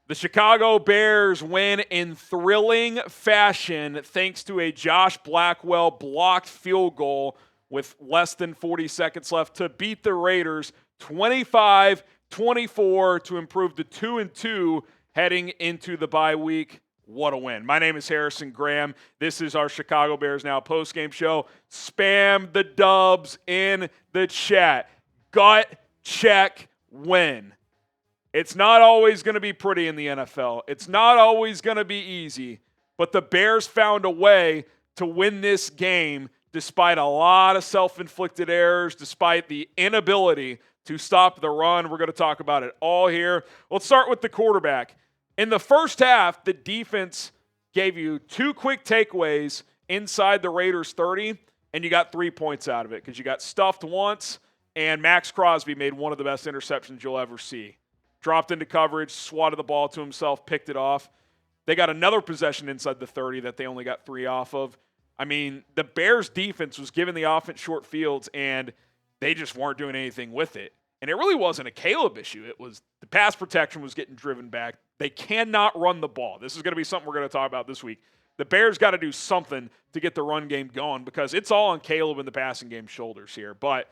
The Chicago Bears win in thrilling fashion thanks to a Josh Blackwell blocked field goal with less than 40 seconds left to beat the Raiders 25-24 to improve to 2-2 heading into the bye week. What a win. My name is Harrison Graham. This is our Chicago Bears Now postgame show. Spam the dubs in the chat. Gut check win. It's not always going to be pretty in the NFL. It's not always going to be easy. But the Bears found a way to win this game despite a lot of self-inflicted errors, despite the inability to stop the run. We're going to talk about it all here. Let's start with the quarterback. In the first half, the defense gave you 2 quick takeaways inside the Raiders' 30, and you got 3 points out of it because you got stuffed once, and Max Crosby made one of the best interceptions you'll ever see. Dropped into coverage, swatted the ball to himself, picked it off. They got another possession inside the 30 that they only got 3 off of. I mean, the Bears' defense was giving the offense short fields, and they just weren't doing anything with it. And it really wasn't a Caleb issue. It was the pass protection was getting driven back. They cannot run the ball. This is going to be something we're going to talk about this week. The Bears got to do something to get the run game going because it's all on Caleb and the passing game shoulders here. But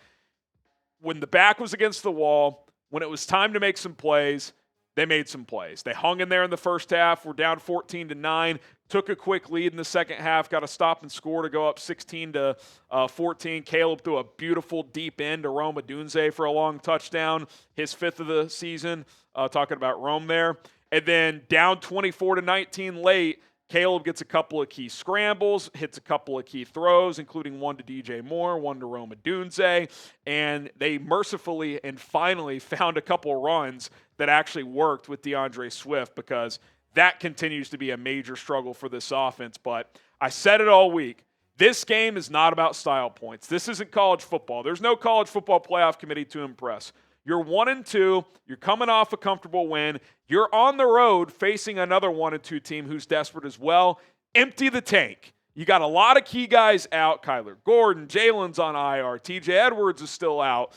when the back was against the wall, when it was time to make some plays, they made some plays. They hung in there in the first half. We're down 14-9. Took a quick lead in the second half. Got a stop and score to go up 16-14. Caleb threw a beautiful deep end to Rome Odunze for a long touchdown. His 5th of the season. Talking about Rome there. And then down 24-19 late, Caleb gets a couple of key scrambles, hits a couple of key throws, including one to DJ Moore, one to Rome Odunze, and they mercifully and finally found a couple runs that actually worked with DeAndre Swift because that continues to be a major struggle for this offense. But I said it all week. This game is not about style points. This isn't college football. There's no college football playoff committee to impress. You're 1-2. You're coming off a comfortable win. You're on the road facing another 1-2 team who's desperate as well. Empty the tank. You got a lot of key guys out. Kyler Gordon, Jalen's on IR. TJ Edwards is still out.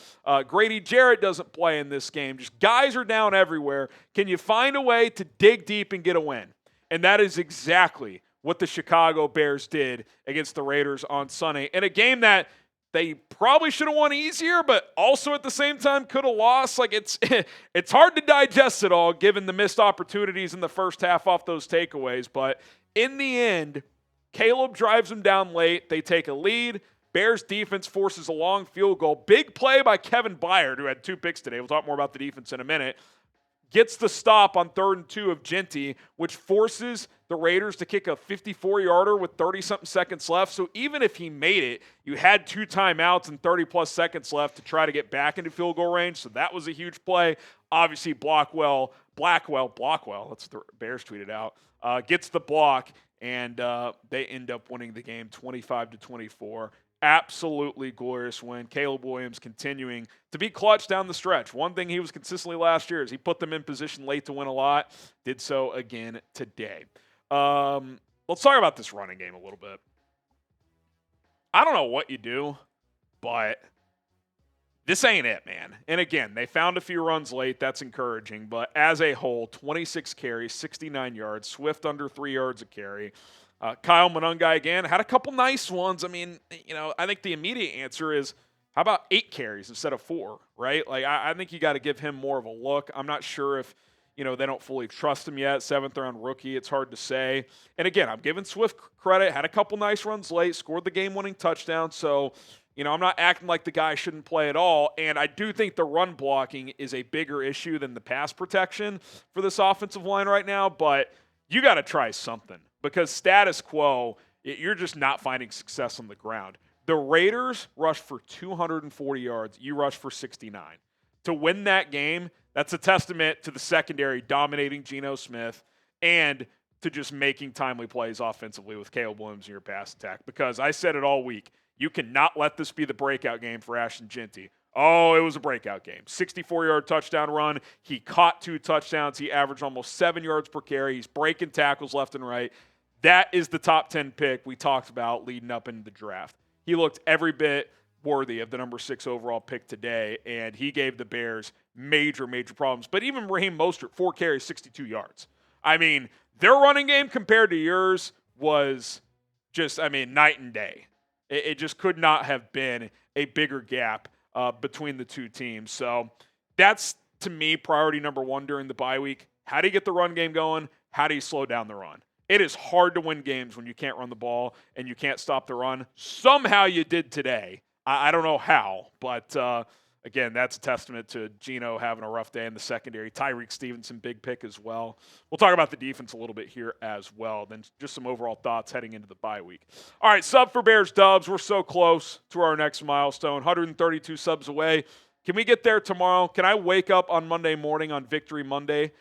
Grady Jarrett doesn't play in this game. Just guys are down everywhere. Can you find a way to dig deep and get a win? And that is exactly what the Chicago Bears did against the Raiders on Sunday. In a game that they probably should have won easier, but also at the same time could have lost. Like it's hard to digest it all given the missed opportunities in the first half off those takeaways. But in the end, Caleb drives them down late. They take a lead. Bears defense forces a long field goal. Big play by Kevin Byard, who had 2 picks today. We'll talk more about the defense in a minute. Gets the stop on 3rd and 2 of Jeanty, which forces the Raiders to kick a 54-yarder with 30-something seconds left. So even if he made it, you had 2 timeouts and 30-plus seconds left to try to get back into field goal range. So that was a huge play. Obviously, Blackwell, that's what the Bears tweeted out, gets the block, and they end up winning the game 25-24. Absolutely glorious win. Caleb Williams continuing to be clutch down the stretch. One thing he was consistently last year is he put them in position late to win a lot. Did so again today. Let's talk about this running game a little bit. I don't know what you do, but this ain't it, man. And again, they found a few runs late. That's encouraging. But as a whole, 26 carries, 69 yards, Swift under 3 yards a carry. Kyle Monungai, again, had a couple nice ones. I mean, I think the immediate answer is, how about 8 carries instead of 4, right? Like, I think you got to give him more of a look. I'm not sure if, they don't fully trust him yet. 7th-round rookie, it's hard to say. And again, I'm giving Swift credit. Had a couple nice runs late, scored the game-winning touchdown. So, I'm not acting like the guy shouldn't play at all. And I do think the run blocking is a bigger issue than the pass protection for this offensive line right now. But you got to try something. Because status quo, you're just not finding success on the ground. The Raiders rushed for 240 yards. You rushed for 69. To win that game, that's a testament to the secondary dominating Geno Smith and to just making timely plays offensively with Caleb Williams in your pass attack. Because I said it all week, you cannot let this be the breakout game for Ashton Jeanty. Oh, it was a breakout game. 64-yard touchdown run. He caught 2 touchdowns. He averaged almost 7 yards per carry. He's breaking tackles left and right. That is the top 10 pick we talked about leading up into the draft. He looked every bit worthy of the number 6 overall pick today, and he gave the Bears major problems. But even Raheem Mostert, 4 carries, 62 yards. I mean, their running game compared to yours was just, night and day. It just could not have been a bigger gap between the two teams. So that's, to me, priority number 1 during the bye week. How do you get the run game going? How do you slow down the run? It is hard to win games when you can't run the ball and you can't stop the run. Somehow you did today. I don't know how, but again, that's a testament to Geno having a rough day in the secondary. Tyreek Stevenson, big pick as well. We'll talk about the defense a little bit here as well. Then just some overall thoughts heading into the bye week. All right, sub for Bears Dubs. We're so close to our next milestone, 132 subs away. Can we get there tomorrow? Can I wake up on Monday morning on Victory Monday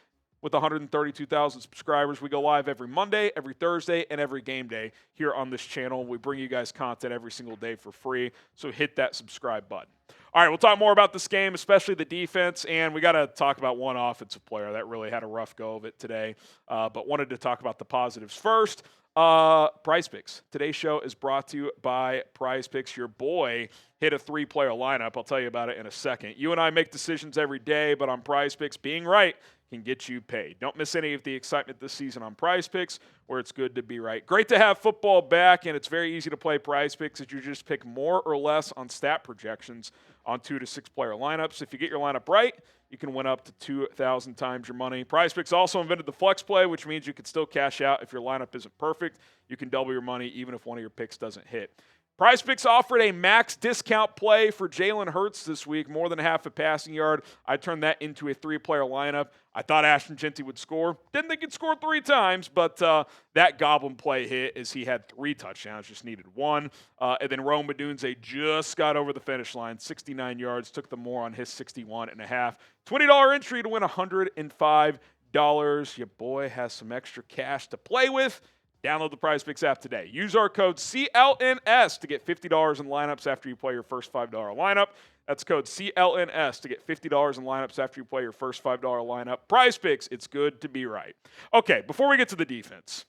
with 132,000 subscribers? We go live every Monday, every Thursday, and every game day here on this channel. We bring you guys content every single day for free, so hit that subscribe button. All right, we'll talk more about this game, especially the defense, and we got to talk about one offensive player that really had a rough go of it today, but wanted to talk about the positives first. Prize Picks. Today's show is brought to you by Prize Picks. Your boy hit a 3-player lineup. I'll tell you about it in a second. You and I make decisions every day, but on Prize Picks, being right can get you paid. Don't miss any of the excitement this season on Prize Picks, where it's good to be right. Great to have football back, and it's very easy to play Prize Picks as you just pick more or less on stat projections on 2 to 6 player lineups. If you get your lineup right, you can win up to 2,000 times your money. Prize Picks also invented the flex play, which means you can still cash out if your lineup isn't perfect. You can double your money even if one of your picks doesn't hit. Prize Picks offered a max discount play for Jalen Hurts this week, more than half a passing yard. I turned that into a 3-player lineup. I thought Ashton Jeanty would score. Didn't think he'd score 3 times, but that goblin play hit as he had 3 touchdowns, just needed 1. And then Rome Odunze just got over the finish line, 69 yards, took the more on his 61.5. $20 entry to win $105. Your boy has some extra cash to play with. Download the Prize Picks app today. Use our code CLNS to get $50 in lineups after you play your first $5 lineup. That's code CLNS to get $50 in lineups after you play your first $5 lineup. Prize Picks, it's good to be right. Okay, before we get to the defense,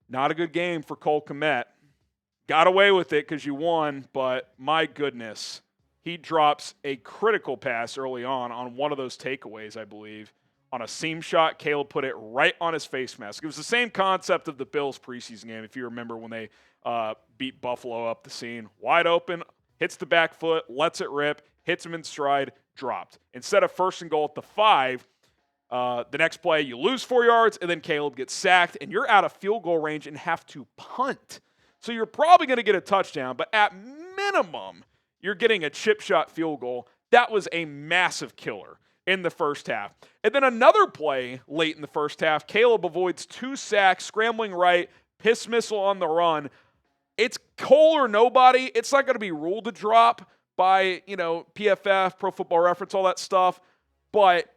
not a good game for Cole Kmet. Got away with it because you won, but my goodness, he drops a critical pass early on one of those takeaways, I believe. On a seam shot, Caleb put it right on his face mask. It was the same concept of the Bills preseason game, if you remember when they beat Buffalo up the seam. Wide open, hits the back foot, lets it rip, hits him in stride, dropped. Instead of 1st and goal at the 5, the next play you lose 4 yards, and then Caleb gets sacked, and you're out of field goal range and have to punt. So you're probably going to get a touchdown, but at minimum, you're getting a chip shot field goal. That was a massive killer in the first half. And then another play late in the first half, Caleb avoids 2 sacks, scrambling right, piss missile on the run. It's Cole or nobody. It's not going to be ruled to drop by, PFF, Pro Football Reference, all that stuff. But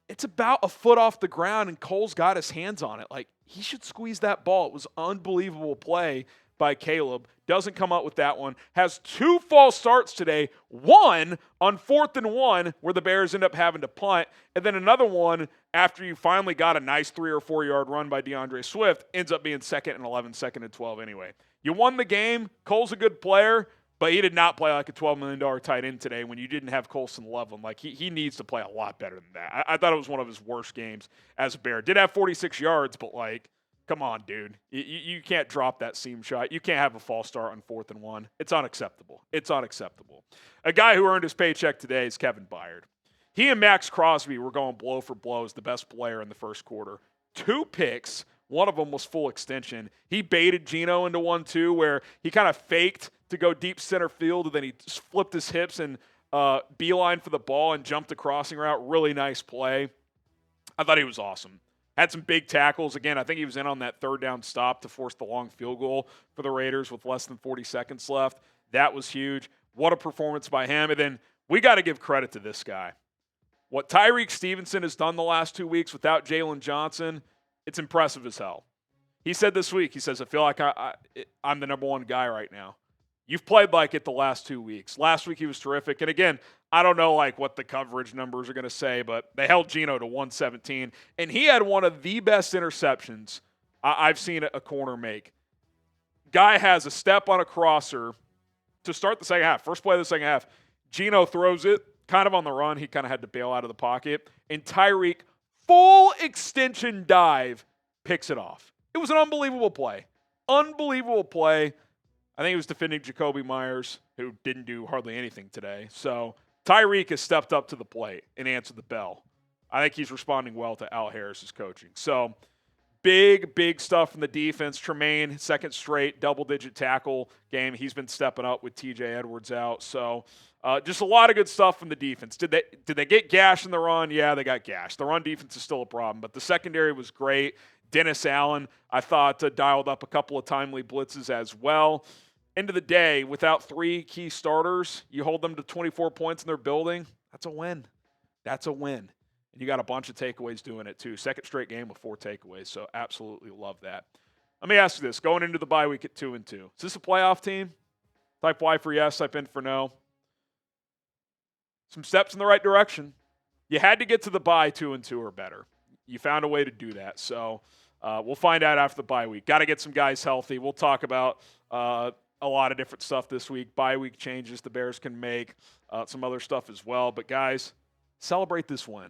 it's about a foot off the ground, and Cole's got his hands on it. Like, he should squeeze that ball. It was an unbelievable play by Caleb. Doesn't come out with that one. Has 2 false starts today. One on 4th and 1 where the Bears end up having to punt. And then another one after you finally got a nice 3 or 4 yard run by DeAndre Swift. Ends up being 2nd and 11, 2nd and 12 anyway. You won the game. Cole's a good player, but he did not play like a $12 million tight end today when you didn't have Colson Loveland. Like, he needs to play a lot better than that. I thought it was one of his worst games as a Bear. Did have 46 yards, but come on, dude. You can't drop that seam shot. You can't have a false start on 4th and 1. It's unacceptable. It's unacceptable. A guy who earned his paycheck today is Kevin Byard. He and Max Crosby were going blow for blow as the best player in the first quarter. 2 picks. One of them was full extension. He baited Geno into 1-2 where he kind of faked to go deep center field, and then he flipped his hips and beeline for the ball and jumped the crossing route. Really nice play. I thought he was awesome. Had some big tackles. Again, I think he was in on that 3rd down stop to force the long field goal for the Raiders with less than 40 seconds left. That was huge. What a performance by him. And then we got to give credit to this guy. What Tyreek Stevenson has done the last 2 weeks without Jalen Johnson, it's impressive as hell. He said this week, he says, I feel like I'm the number 1 guy right now. You've played like it the last 2 weeks. Last week he was terrific. And again, I don't know what the coverage numbers are going to say, but they held Geno to 117. And he had one of the best interceptions I've seen a corner make. Guy has a step on a crosser, to start the second half. First play of the second half, Geno throws it kind of on the run. He kind of had to bail out of the pocket. And Tyreek, full extension dive, picks it off. It was an unbelievable play. Unbelievable play. I think he was defending Jacoby Myers, who didn't do hardly anything today. So Tyreek has stepped up to the plate and answered the bell. I think he's responding well to Al Harris's coaching. So big stuff from the defense. Tremaine, second straight double-digit tackle game. He's been stepping up with TJ Edwards out. So just a lot of good stuff from the defense. Did they get gashed in the run? Yeah, they got gashed. The run defense is still a problem, but the secondary was great. Dennis Allen, I thought, dialed up a couple of timely blitzes as well. End of the day, without three key starters, you hold them to 24 points in their building, that's a win. That's a win. And you got a bunch of takeaways doing it too. Second straight game with 4 takeaways, so absolutely love that. Let me ask you this. Going into the bye week at 2-2, is this a playoff team? Type Y for yes, type N for no. Some steps in the right direction. You had to get to the bye 2-2 or better. You found a way to do that. So we'll find out after the bye week. Got to get some guys healthy. We'll talk about a lot of different stuff this week. Bye week changes the Bears can make, some other stuff as well. But, guys, celebrate this win.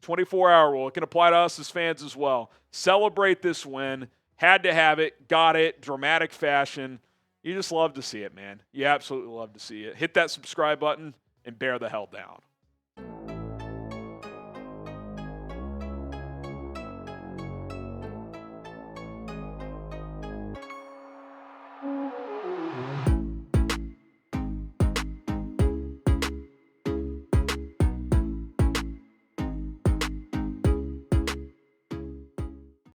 24-hour rule. It can apply to us as fans as well. Celebrate this win. Had to have it. Got it. Dramatic fashion. You just love to see it, man. You absolutely love to see it. Hit that subscribe button and bear the hell down.